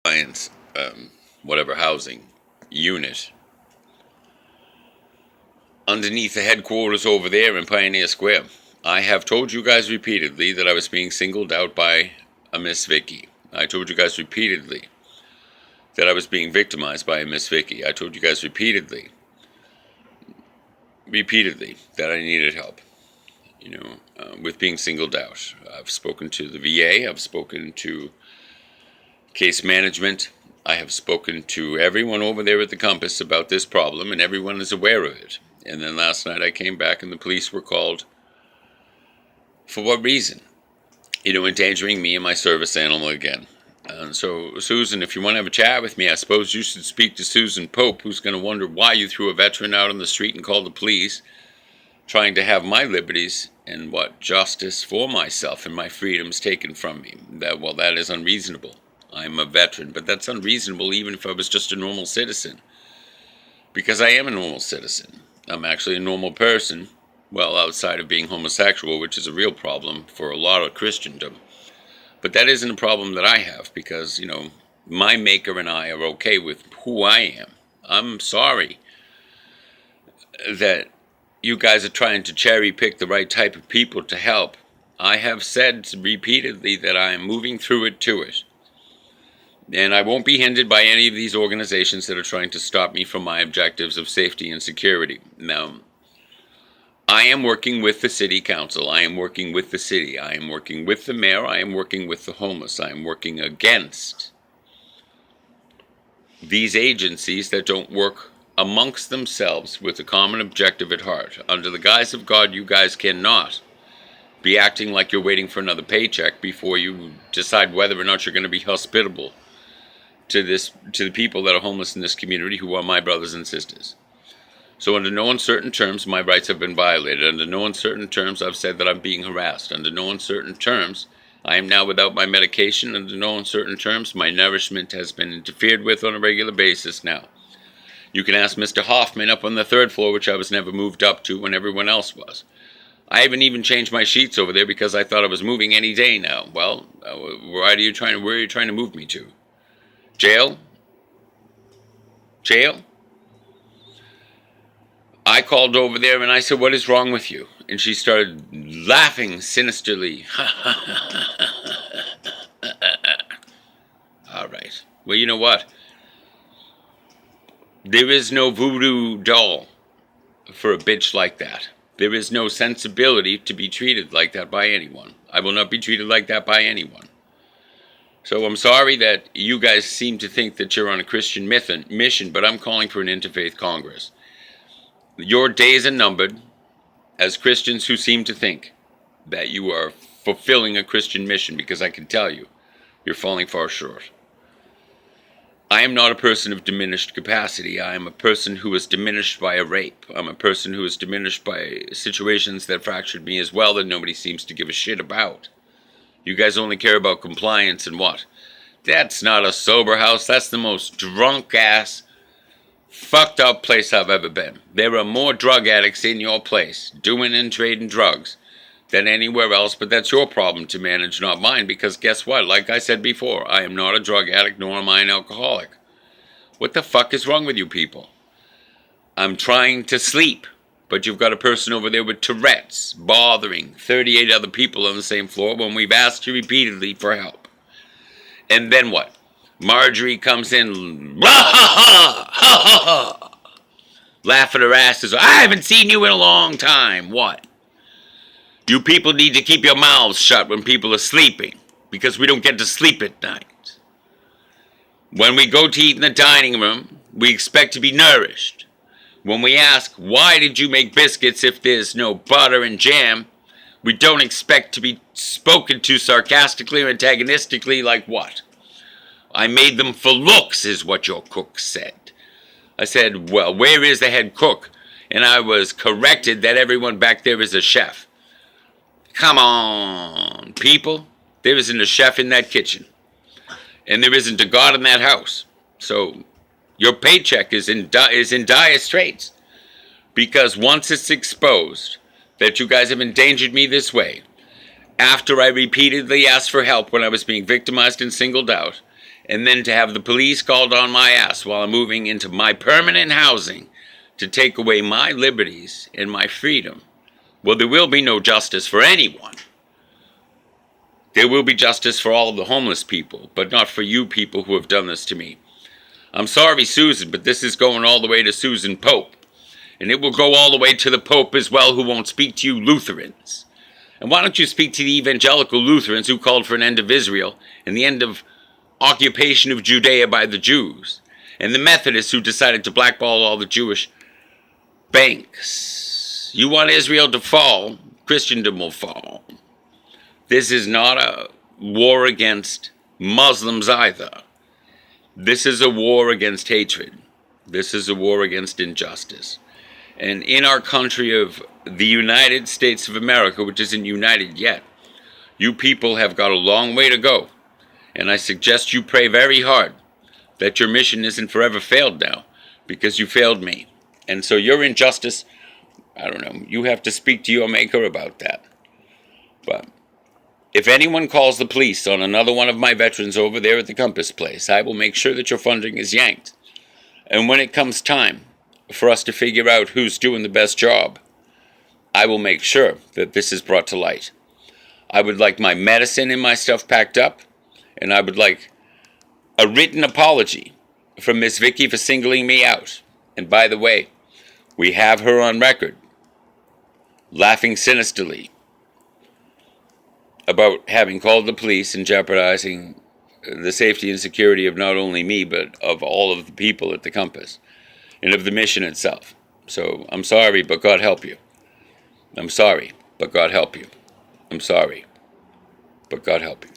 client's whatever housing unit underneath the headquarters over there in Pioneer Square. I have told you guys repeatedly that I was being singled out by a Miss Vicky. I told you guys repeatedly that I was being victimized by a Miss Vicky. I told you guys repeatedly that I needed help, with being singled out. I've spoken to the VA, I've spoken to case management, I have spoken to everyone over there at the Compass about this problem, and everyone is aware of it. And then last night I came back and the police were called. For what reason? Endangering me and my service animal again. And so, Susan, if you want to have a chat with me, I suppose you should speak to Susan Pope, who's going to wonder why you threw a veteran out on the street and called the police, trying to have my liberties and justice for myself and my freedoms taken from me. That is unreasonable. I'm a veteran, but that's unreasonable even if I was just a normal citizen. Because I am a normal citizen. I'm actually a normal person, outside of being homosexual, which is a real problem for a lot of Christendom. But that isn't a problem that I have, because, my maker and I are okay with who I am. I'm sorry that you guys are trying to cherry pick the right type of people to help. I have said repeatedly that I am moving through it to it. And I won't be hindered by any of these organizations that are trying to stop me from my objectives of safety and security. Now, I am working with the city council. I am working with the city. I am working with the mayor. I am working with the homeless. I am working against these agencies that don't work amongst themselves with a common objective at heart. Under the guise of God, you guys cannot be acting like you're waiting for another paycheck before you decide whether or not you're going to be hospitable to the people that are homeless in this community, who are my brothers and sisters. So under no uncertain terms, my rights have been violated. Under no uncertain terms, I've said that I'm being harassed. Under no uncertain terms, I am now without my medication. Under no uncertain terms, my nourishment has been interfered with on a regular basis now. You can ask Mr. Hoffman up on the 3rd floor, which I was never moved up to when everyone else was. I haven't even changed my sheets over there because I thought I was moving any day now. Well, where are you trying to move me to? Jail? Jail? I called over there and I said, "What is wrong with you?" And she started laughing sinisterly. All right. Well, you know what? There is no voodoo doll for a bitch like that. There is no sensibility to be treated like that by anyone. I will not be treated like that by anyone. So I'm sorry that you guys seem to think that you're on a Christian mission, but I'm calling for an interfaith Congress. Your days are numbered as Christians who seem to think that you are fulfilling a Christian mission, because I can tell you, you're falling far short. I am not a person of diminished capacity. I am a person who is diminished by a rape. I'm a person who is diminished by situations that fractured me as well that nobody seems to give a shit about. You guys only care about compliance and what? That's not a sober house. That's the most drunk-ass, fucked up place I've ever been. There are more drug addicts in your place, doing and trading drugs, than anywhere else, but that's your problem to manage, not mine, because guess what? Like I said before, I am not a drug addict, nor am I an alcoholic. What the fuck is wrong with you people? I'm trying to sleep, but you've got a person over there with Tourette's bothering 38 other people on the same floor when we've asked you repeatedly for help. And then what? Marjorie comes in, laughing her asses. I haven't seen you in a long time. What? You people need to keep your mouths shut when people are sleeping, because we don't get to sleep at night. When we go to eat in the dining room, we expect to be nourished. When we ask, why did you make biscuits if there's no butter and jam, we don't expect to be spoken to sarcastically or antagonistically like what? I made them for looks, is what your cook said. I said, well, where is the head cook? And I was corrected that everyone back there is a chef. Come on, people. There isn't a chef in that kitchen. And there isn't a God in that house. So your paycheck is in dire straits. Because once it's exposed that you guys have endangered me this way, after I repeatedly asked for help when I was being victimized and singled out, and then to have the police called on my ass while I'm moving into my permanent housing to take away my liberties and my freedom, well, there will be no justice for anyone. There will be justice for all of the homeless people, but not for you people who have done this to me. I'm sorry, Susan, but this is going all the way to Susan Pope. And it will go all the way to the Pope as well, who won't speak to you Lutherans. And why don't you speak to the evangelical Lutherans who called for an end of Israel and the end of occupation of Judea by the Jews, and the Methodists who decided to blackball all the Jewish banks. You want Israel to fall, Christendom will fall. This is not a war against Muslims either. This is a war against hatred. This is a war against injustice. And in our country of the United States of America, which isn't united yet, you people have got a long way to go. And I suggest you pray very hard that your mission isn't forever failed now, because you failed me. And so your injustice, I don't know, you have to speak to your maker about that. But if anyone calls the police on another one of my veterans over there at the Compass Place, I will make sure that your funding is yanked. And when it comes time for us to figure out who's doing the best job, I will make sure that this is brought to light. I would like my medicine and my stuff packed up, and I would like a written apology from Miss Vicky for singling me out. And by the way, we have her on record laughing sinisterly about having called the police and jeopardizing the safety and security of not only me, but of all of the people at the Compass and of the mission itself. So I'm sorry, but God help you. I'm sorry, but God help you. I'm sorry, but God help you.